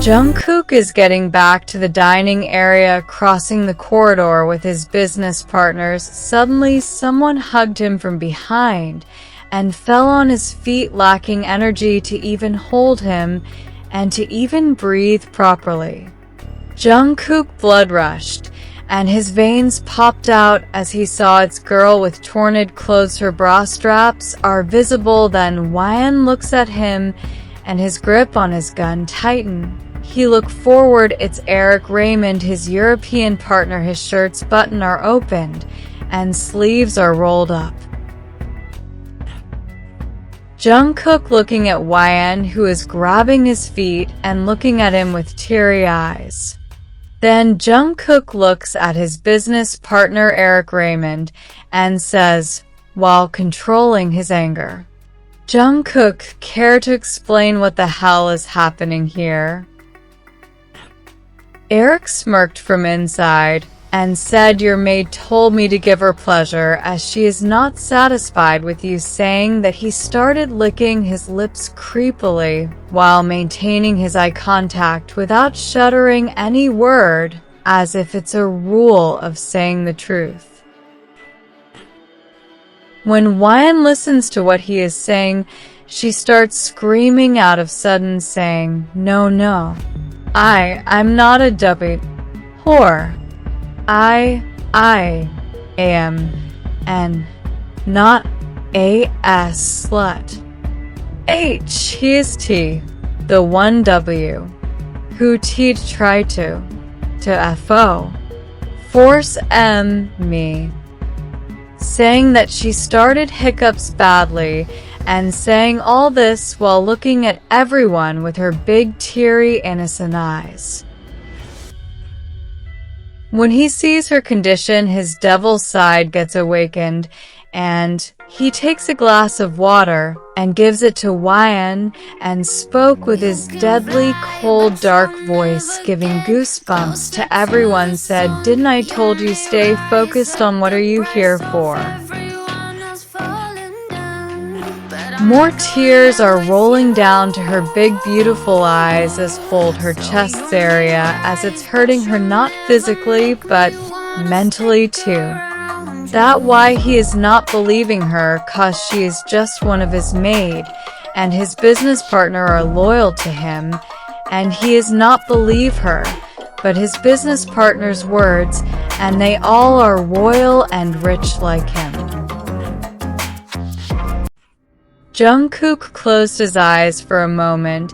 Jungkook is getting back to the dining area, crossing the corridor with his business partners. Suddenly, someone hugged him from behind and fell on his feet, lacking energy to even hold him and to even breathe properly. Jungkook blood rushed, and his veins popped out as he saw its girl with torn clothes. Her bra straps are visible. Then Hwan looks at him, and his grip on his gun tightened. He looked forward. It's Eric Raymond, his European partner. His shirt's buttons are opened, and sleeves are rolled up. Jungkook looking at Hwan, who is grabbing his feet and looking at him with teary eyes. Then Jungkook looks at his business partner Eric Raymond and says, while controlling his anger, "Jungkook, care to explain what the hell is happening here?" Eric smirked from inside and said, "Your maid told me to give her pleasure as she is not satisfied with you," saying that he started licking his lips creepily while maintaining his eye contact without shuddering any word, as if it's a rule of saying the truth. When Hwan listens to what he is saying, she starts screaming out of sudden, saying, "No, I'm not a W whore. I am an not a s slut. He is T, the one W, who T try to FO, force me," saying that she started hiccups badly, and saying all this while looking at everyone with her big teary innocent eyes. When he sees her condition, his devil side gets awakened, and he takes a glass of water and gives it to Hwan and spoke with his deadly cold dark voice, giving goosebumps to everyone, said, "Didn't I told you stay focused on what are you here for?" More tears are rolling down to her big beautiful eyes as hold her chest area, as it's hurting her not physically but mentally too. That why he is not believing her, cause she is just one of his maid and his business partner are loyal to him, and he is not believe her but his business partner's words, and they all are royal and rich like him. Jungkook closed his eyes for a moment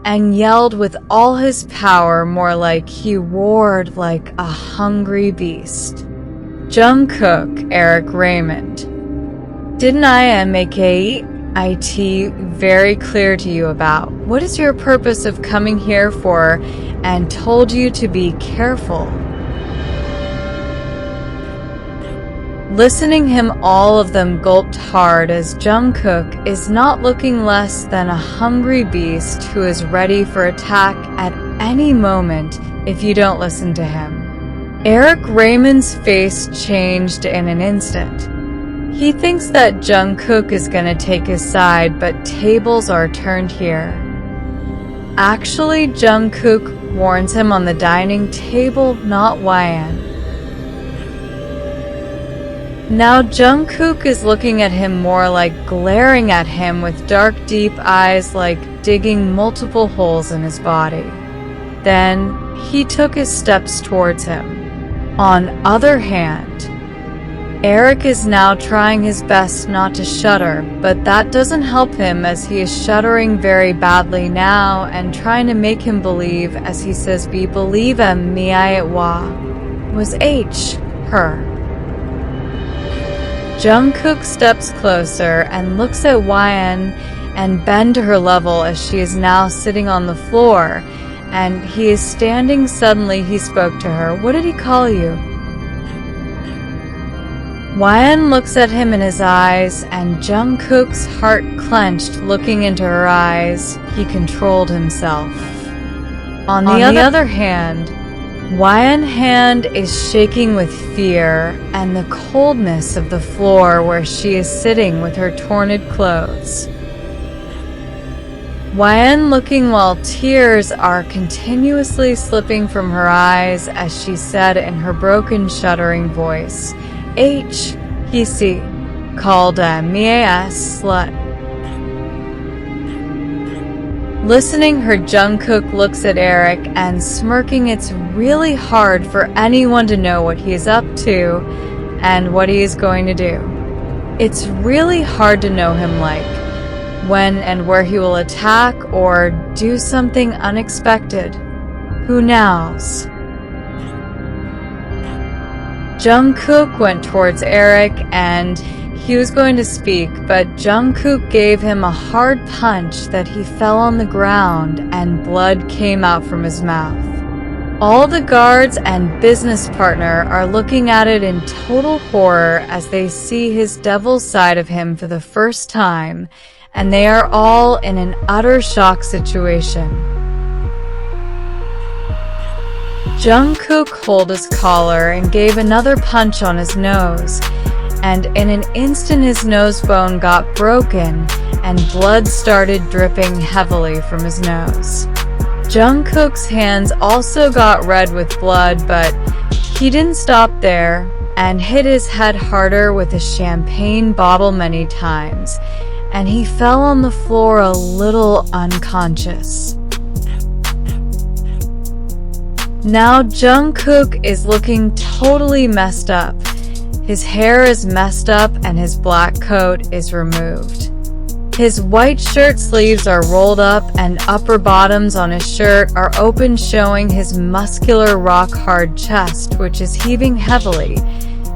and yelled with all his power, more like he roared like a hungry beast. "Jungkook, Eric Raymond, didn't I make it very clear to you about what is your purpose of coming here for, and told you to be careful?" Listening him, all of them gulped hard, as Jungkook is not looking less than a hungry beast who is ready for attack at any moment if you don't listen to him. Eric Raymond's face changed in an instant. He thinks that Jungkook is gonna take his side, but tables are turned here. Actually, Jungkook warns him on the dining table, not Hwan. Now Jungkook is looking at him, more like glaring at him with dark deep eyes, like digging multiple holes in his body. Then he took his steps towards him. On other hand, Eric is now trying his best not to shudder, but that doesn't help him, as he is shuddering very badly now and trying to make him believe, as he says, "Be believe me I was her." Jungkook steps closer and looks at Hwan and bend to her level, as she is now sitting on the floor and he is standing. Suddenly he spoke to her. "What did he call you?" Hwan looks at him in his eyes, and Jungkook's heart clenched. Looking into her eyes, he controlled himself. On the other hand, Hwan's hand is shaking with fear and the coldness of the floor where she is sitting with her torn clothes. Hwan looking while tears are continuously slipping from her eyes as she said in her broken, shuddering voice, he called me a slut. Listening, her Jungkook looks at Eric and smirking. It's really hard for anyone to know what he is up to and what he is going to do. It's really hard to know him, like when and where he will attack or do something unexpected. Who knows? Jungkook went towards Eric and he was going to speak, but Jungkook gave him a hard punch that he fell on the ground and blood came out from his mouth. All the guards and business partner are looking at it in total horror as they see his devil side of him for the first time, and they are all in an utter shock situation. Jungkook pulled his collar and gave another punch on his nose, and in an instant his nose bone got broken and blood started dripping heavily from his nose. Jungkook's hands also got red with blood, but he didn't stop there and hit his head harder with a champagne bottle many times, and he fell on the floor a little unconscious. Now Jungkook is looking totally messed up. His hair is messed up and his black coat is removed. His white shirt sleeves are rolled up and upper bottoms on his shirt are open, showing his muscular rock-hard chest, which is heaving heavily.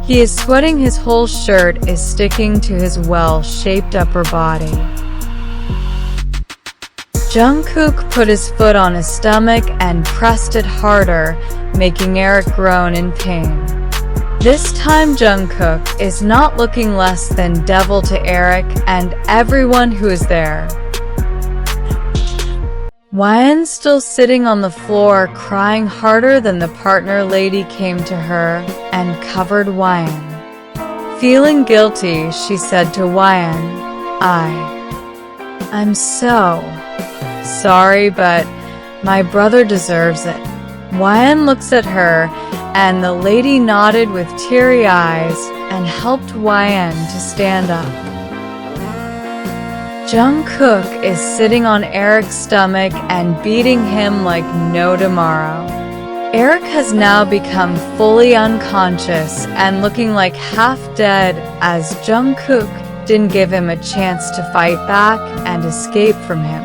He is sweating. His whole shirt is sticking to his well-shaped upper body. Jungkook put his foot on his stomach and pressed it harder, making Eric groan in pain. This time Jungkook is not looking less than devil to Eric and everyone who is there. Hwan still sitting on the floor crying harder than the partner lady came to her and covered Hwan. Feeling guilty, she said to Hwan, I'm so sorry, but my brother deserves it. Hwan looks at her and the lady nodded with teary eyes and helped Hwan to stand up. Jungkook is sitting on Eric's stomach and beating him like no tomorrow. Eric has now become fully unconscious and looking like half dead as Jungkook didn't give him a chance to fight back and escape from him.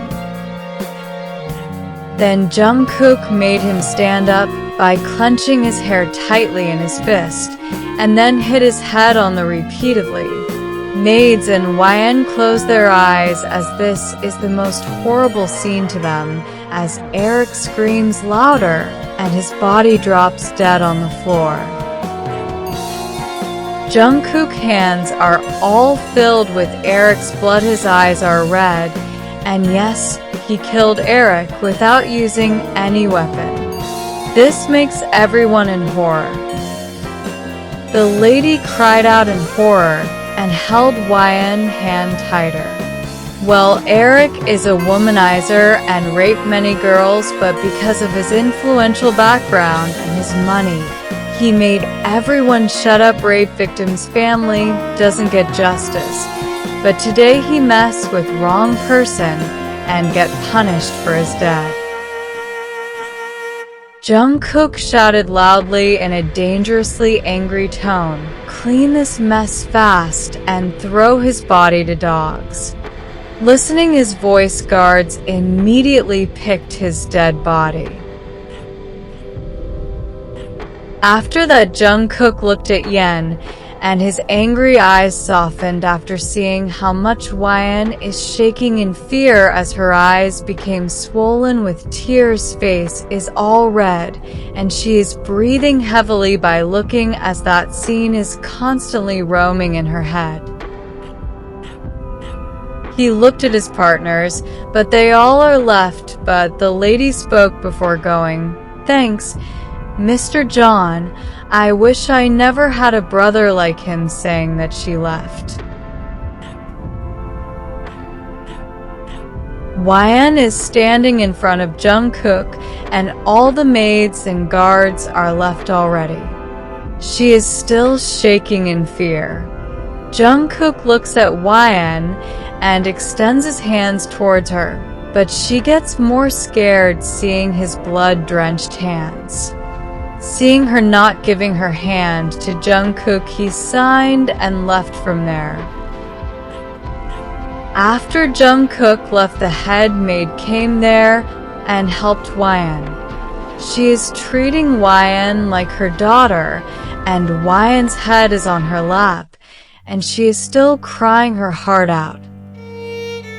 Then Jungkook made him stand up by clenching his hair tightly in his fist, and then hit his head on the repeatedly. Maids and Hwan close their eyes as this is the most horrible scene to them, as Eric screams louder and his body drops dead on the floor. Jungkook's hands are all filled with Eric's blood, his eyes are red, and yes, he killed Eric without using any weapon. This makes everyone in horror. The lady cried out in horror and held Hwan's hand tighter. Well, Eric is a womanizer and raped many girls, but because of his influential background and his money, he made everyone shut up. Rape victims' family doesn't get justice. But today he messed with wrong person and get punished for his death. Jungkook shouted loudly in a dangerously angry tone, "Clean this mess fast and throw his body to dogs." Listening his voice, guards immediately picked his dead body. After that, Jungkook looked at Yen, and his angry eyes softened after seeing how much Hwan is shaking in fear as her eyes became swollen with tears. Face is all red, and she is breathing heavily by looking as that scene is constantly roaming in her head. He looked at his partners, but they all are left, but the lady spoke before going. "Thanks, Mr. John. I wish I never had a brother like him," saying that she left. YN is standing in front of Jungkook, and all the maids and guards are left already. She is still shaking in fear. Jungkook looks at YN and extends his hands towards her, but she gets more scared seeing his blood-drenched hands. Seeing her not giving her hand to Jungkook, he signed and left from there. After Jungkook left, the head maid came there and helped YN. She is treating YN like her daughter, and YN's head is on her lap, and she is still crying her heart out.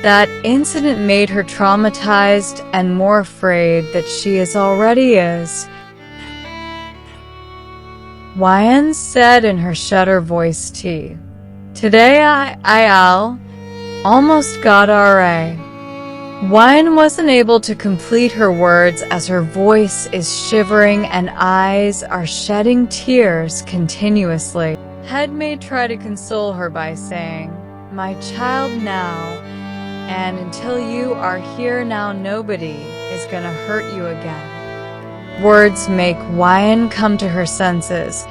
That incident made her traumatized and more afraid that she already is. YN said in her shutter voice T. Today I almost got RA. YN wasn't able to complete her words as her voice is shivering and eyes are shedding tears continuously. Head maid tried to console her by saying, "My child, now, and until you are here now, nobody is gonna hurt you again." Words make YN come to her senses,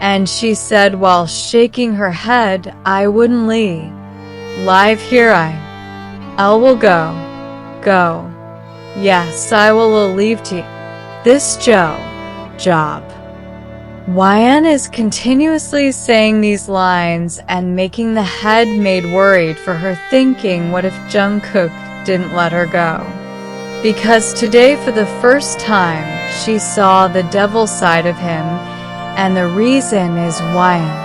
and she said while shaking her head, "I wouldn't leave. Live here I will go. Yes, I will leave to this job. YN is continuously saying these lines and making the head maid worried for her, thinking what if Jungkook didn't let her go? Because today for the first time she saw the devil side of him, and the reason is YN.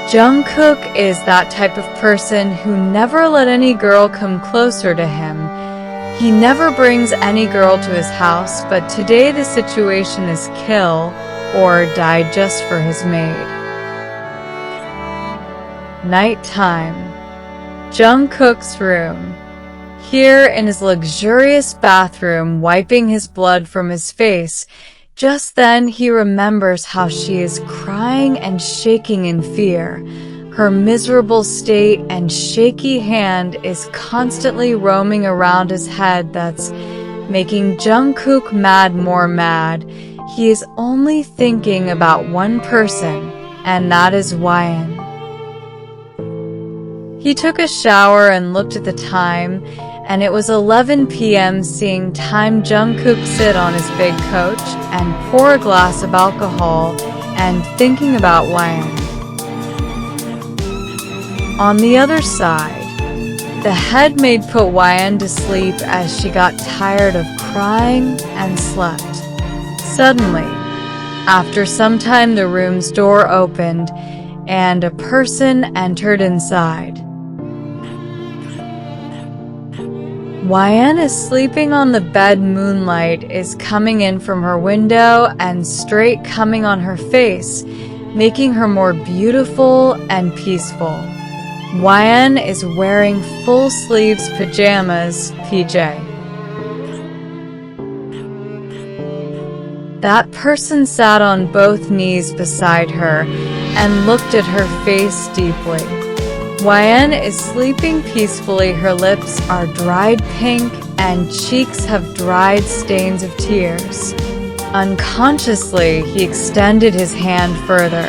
Jungkook is that type of person who never let any girl come closer to him. He never brings any girl to his house, but today the situation is kill or die just for his maid. Nighttime. Jungkook's room. Here in his luxurious bathroom, wiping his blood from his face. Just then he remembers how she is crying and shaking in fear. Her miserable state and shaky hand is constantly roaming around his head, that's making Jungkook more mad. He is only thinking about one person, and that is YN. He took a shower and looked at the time, and it was 11 p.m. Seeing time, Jungkook sit on his big couch and pour a glass of alcohol and thinking about YN. On the other side, the head maid put YN to sleep as she got tired of crying and slept. Suddenly, after some time, the room's door opened and a person entered inside. YN is sleeping on the bed. Moonlight is coming in from her window and straight coming on her face, making her more beautiful and peaceful. YN is wearing full sleeves pajamas, PJ. That person sat on both knees beside her and looked at her face deeply. YN is sleeping peacefully. Her lips are dried pink and cheeks have dried stains of tears. Unconsciously, he extended his hand further,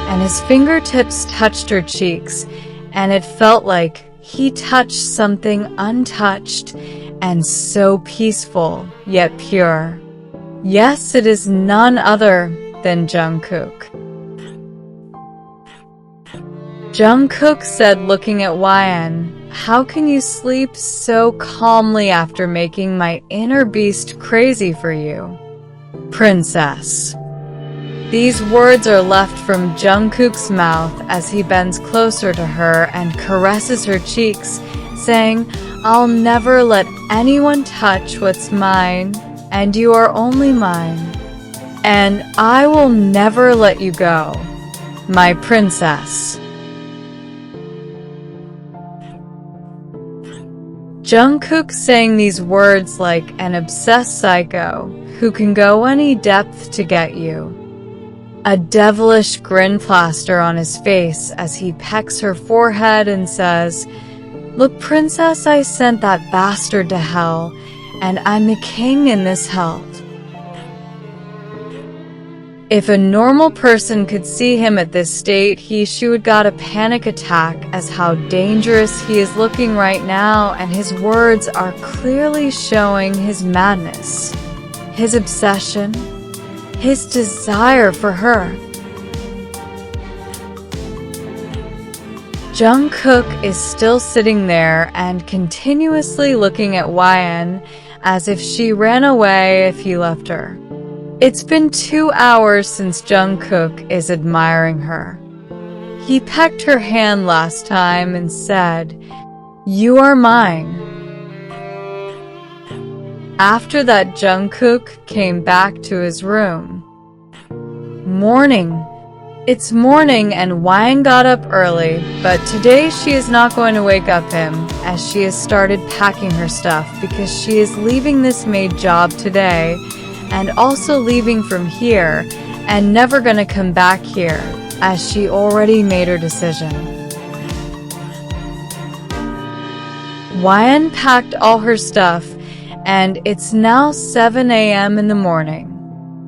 and his fingertips touched her cheeks, and it felt like he touched something untouched and so peaceful yet pure. Yes, it is none other than Jungkook. Jungkook said, looking at YN, "How can you sleep so calmly after making my inner beast crazy for you, princess?" These words are left from Jungkook's mouth as he bends closer to her and caresses her cheeks, saying, "I'll never let anyone touch what's mine, and you are only mine. And I will never let you go, my princess." Jungkook saying these words like an obsessed psycho who can go any depth to get you. A devilish grin plaster on his face as he pecks her forehead and says, Look, princess, I sent that bastard to hell, and I'm the king in this hell. If a normal person could see him at this state, she would got a panic attack as how dangerous he is looking right now, and his words are clearly showing his madness, his obsession, his desire for her. Jungkook is still sitting there and continuously looking at YN as if she ran away if he left her. It's been 2 hours since Jungkook is admiring her. He pecked her hand last time and said, "You are mine." After that, Jungkook came back to his room. Morning. It's morning and YN got up early, but today she is not going to wake up him as she has started packing her stuff because she is leaving this maid job today and also leaving from here and never gonna come back here as she already made her decision. YN packed all her stuff and it's now 7 a.m. in the morning.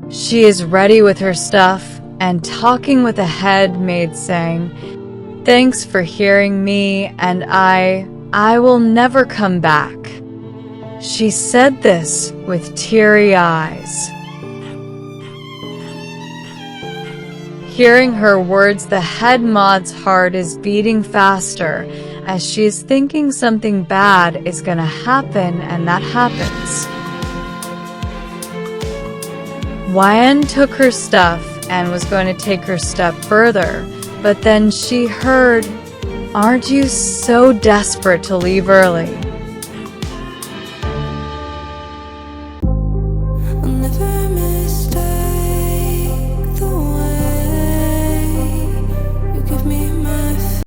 She is ready with her stuff and talking with a head maid saying, "Thanks for hearing me and I will never come back." She said this with teary eyes. Hearing her words, the head mod's heart is beating faster as she is thinking something bad is gonna happen, and that happens. YN took her stuff and was going to take her step further, but then she heard, "Aren't you so desperate to leave early?"